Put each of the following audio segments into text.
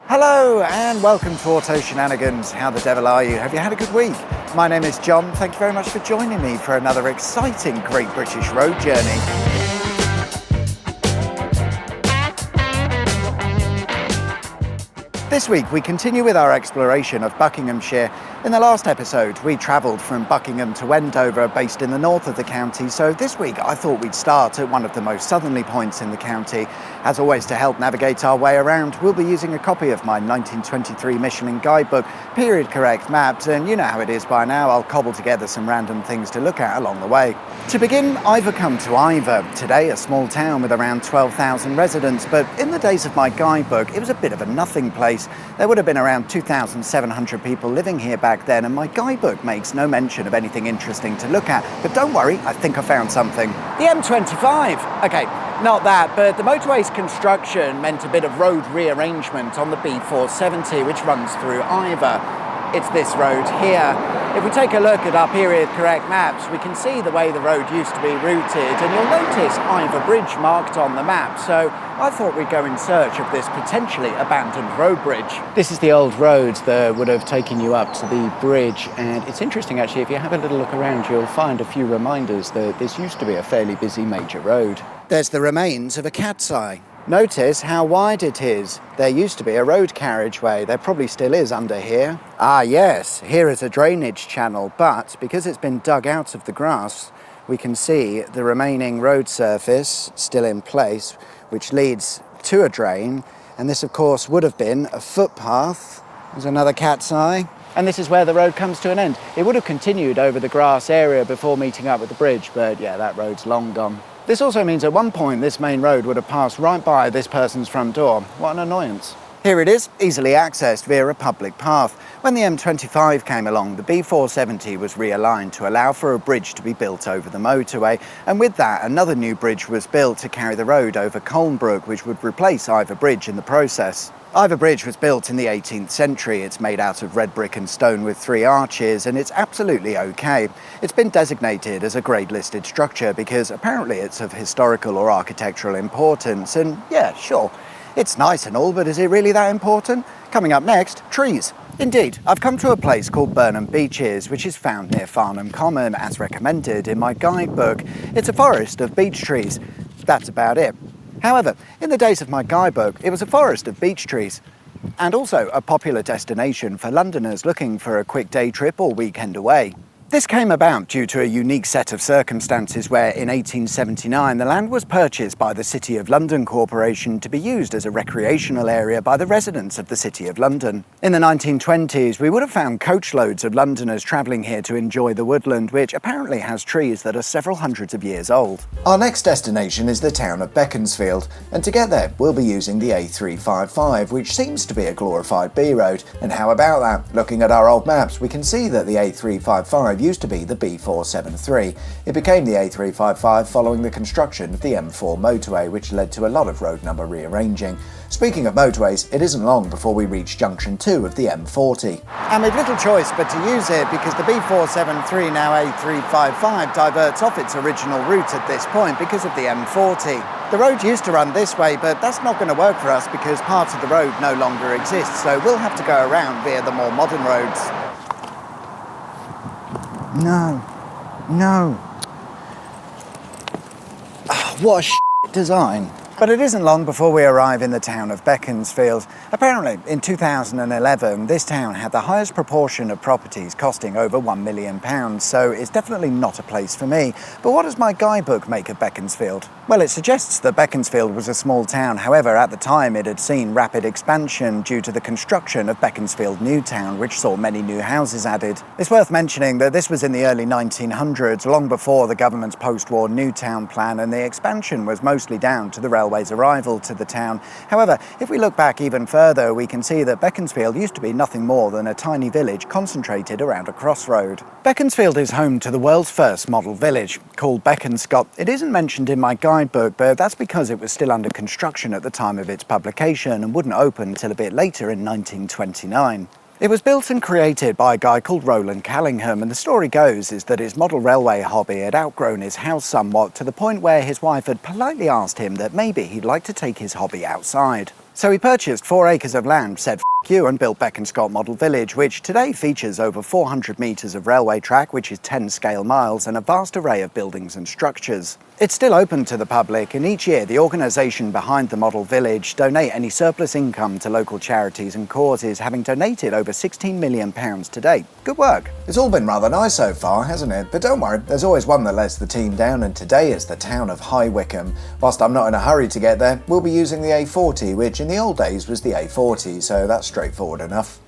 Hello and welcome to Auto Shenanigans. How the devil are you? Have you had a good week? My name is John. Thank you very much for joining me for another exciting Great British Road journey. This week we continue with our exploration of Buckinghamshire. In the last episode we travelled from Buckingham to Wendover, based in the north of the county, so this week I thought we'd start at one of the most southerly points in the county. As always, to help navigate our way around, we'll be using a copy of my 1923 Michelin guidebook, period correct maps, and you know how it is by now, I'll cobble together some random things to look at along the way. To begin, I've come to Iver, today a small town with around 12,000 residents, but in the days of my guidebook it was a bit of a nothing place. There would have been around 2,700 people living here back then, and my guidebook makes no mention of anything interesting to look at. But don't worry, I think I found something. The M25! Okay, not that, but the motorway's construction meant a bit of road rearrangement on the B470, which runs through Iver. It's this road here. If we take a look at our period correct maps, we can see the way the road used to be routed, and you'll notice Iver Bridge marked on the map, so I thought we'd go in search of this potentially abandoned road bridge. This is the old road that would have taken you up to the bridge, and it's interesting actually, if you have a little look around, you'll find a few reminders that this used to be a fairly busy major road. There's the remains of a cat's eye. Notice how wide it is. There used to be a road carriageway. There probably still is under here. Ah yes, here is a drainage channel, but because it's been dug out of the grass, we can see the remaining road surface still in place, which leads to a drain. And this of course would have been a footpath. There's another cat's eye. And this is where the road comes to an end. It would have continued over the grass area before meeting up with the bridge, but yeah, that road's long gone. This also means at one point this main road would have passed right by this person's front door. What an annoyance. Here it is, easily accessed via a public path. When the M25 came along, the B470 was realigned to allow for a bridge to be built over the motorway, and with that another new bridge was built to carry the road over Colnbrook, which would replace Iver Bridge in the process. Iver Bridge was built in the 18th century. It's made out of red brick and stone with 3 arches, and it's absolutely okay. It's been designated as a grade listed structure because apparently it's of historical or architectural importance, and yeah, sure, it's nice and all, but is it really that important? Coming up next, trees. Indeed, I've come to a place called Burnham Beeches, which is found near Farnham Common, as recommended in my guidebook. It's a forest of beech trees. That's about it. However, in the days of my guidebook, it was a forest of beech trees, and also a popular destination for Londoners looking for a quick day trip or weekend away. This came about due to a unique set of circumstances where in 1879 the land was purchased by the City of London Corporation to be used as a recreational area by the residents of the City of London. In the 1920s we would have found coachloads of Londoners travelling here to enjoy the woodland, which apparently has trees that are several hundreds of years old. Our next destination is the town of Beaconsfield, and to get there we'll be using the A355, which seems to be a glorified B road. And how about that? Looking at our old maps we can see that the A355 used to be the B473. It became the A355 following the construction of the M4 motorway, which led to a lot of road number rearranging. Speaking of motorways, it isn't long before we reach junction 2 of the M40. And with little choice but to use it, because the B473, now A355, diverts off its original route at this point because of the M40. The road used to run this way, but that's not going to work for us because parts of the road no longer exist, so we'll have to go around via the more modern roads. No. Oh, what a design. But it isn't long before we arrive in the town of Beaconsfield. Apparently, in 2011, this town had the highest proportion of properties costing over £1 million, so it's definitely not a place for me. But what does my guidebook make of Beaconsfield? Well, it suggests that Beaconsfield was a small town. However, at the time, it had seen rapid expansion due to the construction of Beaconsfield New Town, which saw many new houses added. It's worth mentioning that this was in the early 1900s, long before the government's post-war New Town plan, and the expansion was mostly down to the railway's arrival to the town. However, if we look back even further, we can see that Beaconsfield used to be nothing more than a tiny village concentrated around a crossroad. Beaconsfield is home to the world's first model village, called Bekonscot. It isn't mentioned in my guidebook, but that's because it was still under construction at the time of its publication and wouldn't open until a bit later in 1929. It was built and created by a guy called Roland Callingham, and the story goes is that his model railway hobby had outgrown his house somewhat, to the point where his wife had politely asked him that maybe he'd like to take his hobby outside. So he purchased 4 acres of land, said "F you," and built Beaconscott Model Village, which today features over 400 metres of railway track, which is 10 scale miles, and a vast array of buildings and structures. It's still open to the public, and each year the organisation behind the Model Village donate any surplus income to local charities and causes, having donated over £16 million to date. Good work. It's all been rather nice so far, hasn't it? But don't worry, there's always one that lets the team down, and today is the town of High Wycombe. Whilst I'm not in a hurry to get there, we'll be using the A40, which in the old days was the A40, so that's straightforward enough.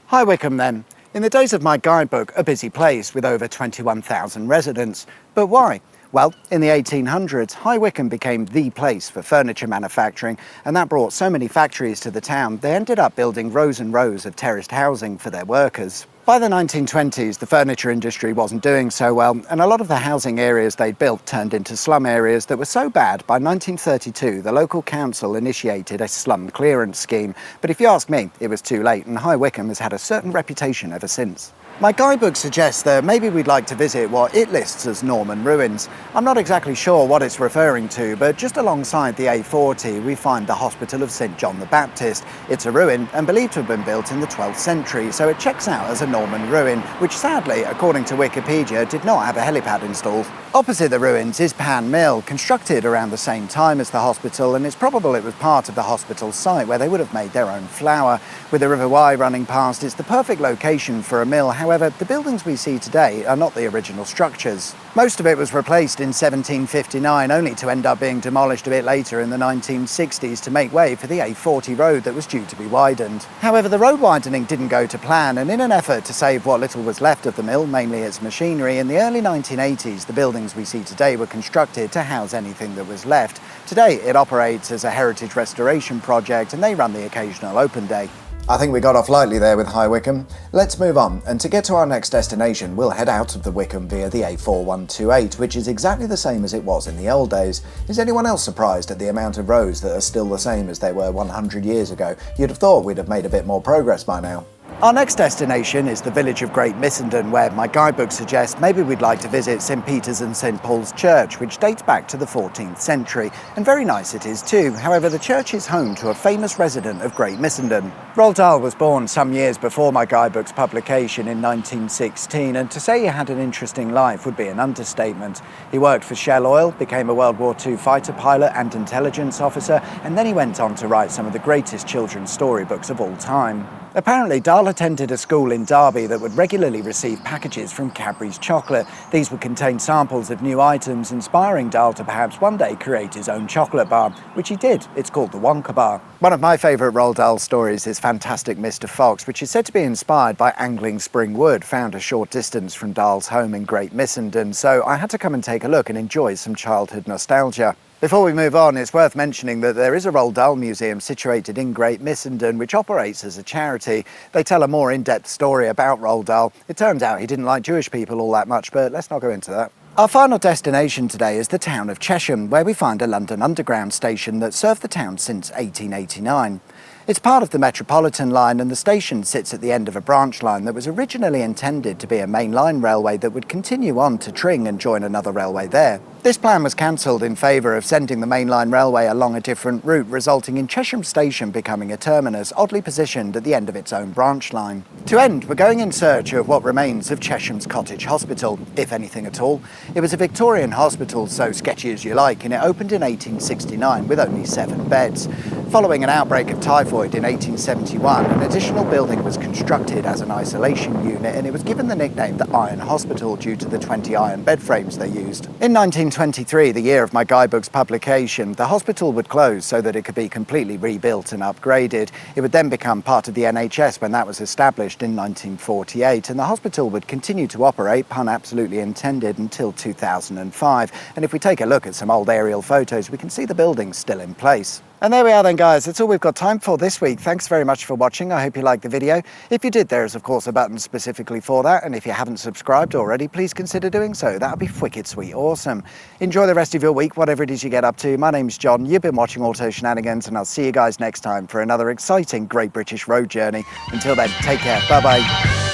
High Wycombe then. In the days of my guidebook, a busy place with over 21,000 residents. But why? Well, in the 1800s, High Wycombe became the place for furniture manufacturing, and that brought so many factories to the town, they ended up building rows and rows of terraced housing for their workers. By the 1920s, the furniture industry wasn't doing so well, and a lot of the housing areas they'd built turned into slum areas that were so bad, by 1932, the local council initiated a slum clearance scheme. But if you ask me, it was too late, and High Wycombe has had a certain reputation ever since. My guidebook suggests that maybe we'd like to visit what it lists as Norman ruins. I'm not exactly sure what it's referring to, but just alongside the A40 we find the Hospital of St John the Baptist. It's a ruin and believed to have been built in the 12th century, so it checks out as a Norman ruin, which sadly, according to Wikipedia, did not have a helipad installed. Opposite the ruins is Pan Mill, constructed around the same time as the hospital, and it's probable it was part of the hospital site where they would have made their own flour. With the River Wye running past, it's the perfect location for a mill. However, the buildings we see today are not the original structures. Most of it was replaced in 1759, only to end up being demolished a bit later in the 1960s to make way for the A40 road that was due to be widened. However, the road widening didn't go to plan, and in an effort to save what little was left of the mill, mainly its machinery, in the early 1980s the buildings we see today were constructed to house anything that was left. Today it operates as a heritage restoration project, and they run the occasional open day. I think we got off lightly there with High Wycombe. Let's move on, and to get to our next destination, we'll head out of the Wycombe via the A4128, which is exactly the same as it was in the old days. Is anyone else surprised at the amount of roads that are still the same as they were 100 years ago? You'd have thought we'd have made a bit more progress by now. Our next destination is the village of Great Missenden, where my guidebook suggests maybe we'd like to visit St Peter's and St Paul's Church, which dates back to the 14th century, and very nice it is too. However, the church is home to a famous resident of Great Missenden. Roald Dahl was born some years before my guidebook's publication in 1916, and to say he had an interesting life would be an understatement. He worked for Shell Oil, became a World War II fighter pilot and intelligence officer, and then he went on to write some of the greatest children's storybooks of all time. Apparently, Dahl attended a school in Derby that would regularly receive packages from Cadbury's chocolate. These would contain samples of new items, inspiring Dahl to perhaps one day create his own chocolate bar, which he did. It's called the Wonka Bar. One of my favourite Roald Dahl stories is Fantastic Mr. Fox, which is said to be inspired by angling spring wood, found a short distance from Dahl's home in Great Missenden, so I had to come and take a look and enjoy some childhood nostalgia. Before we move on, it's worth mentioning that there is a Roald Dahl museum situated in Great Missenden which operates as a charity. They tell a more in-depth story about Roald Dahl. It turns out he didn't like Jewish people all that much, but let's not go into that. Our final destination today is the town of Chesham, where we find a London Underground station that served the town since 1889. It's part of the Metropolitan line, and the station sits at the end of a branch line that was originally intended to be a main line railway that would continue on to Tring and join another railway there. This plan was cancelled in favour of sending the mainline railway along a different route, resulting in Chesham Station becoming a terminus, oddly positioned at the end of its own branch line. To end, we're going in search of what remains of Chesham's Cottage Hospital, if anything at all. It was a Victorian hospital, so sketchy as you like, and it opened in 1869 with only 7 beds. Following an outbreak of typhoid in 1871, an additional building was constructed as an isolation unit, and it was given the nickname the Iron Hospital due to the 20 iron bed frames they used. In 1923, the year of my guidebook's publication, the hospital would close so that it could be completely rebuilt and upgraded. It would then become part of the NHS when that was established in 1948, and the hospital would continue to operate, pun absolutely intended, until 2005. And if we take a look at some old aerial photos, we can see the building still in place. And there we are then, guys. That's all we've got time for this week. Thanks very much for watching. I hope you liked the video. If you did, there is of course a button specifically for that, and if you haven't subscribed already, please consider doing so. That would be wicked sweet awesome. Enjoy the rest of your week, whatever it is you get up to. My name's John, you've been watching Auto Shenanigans, and I'll see you guys next time for another exciting Great British Road Journey. Until then, take care, bye bye.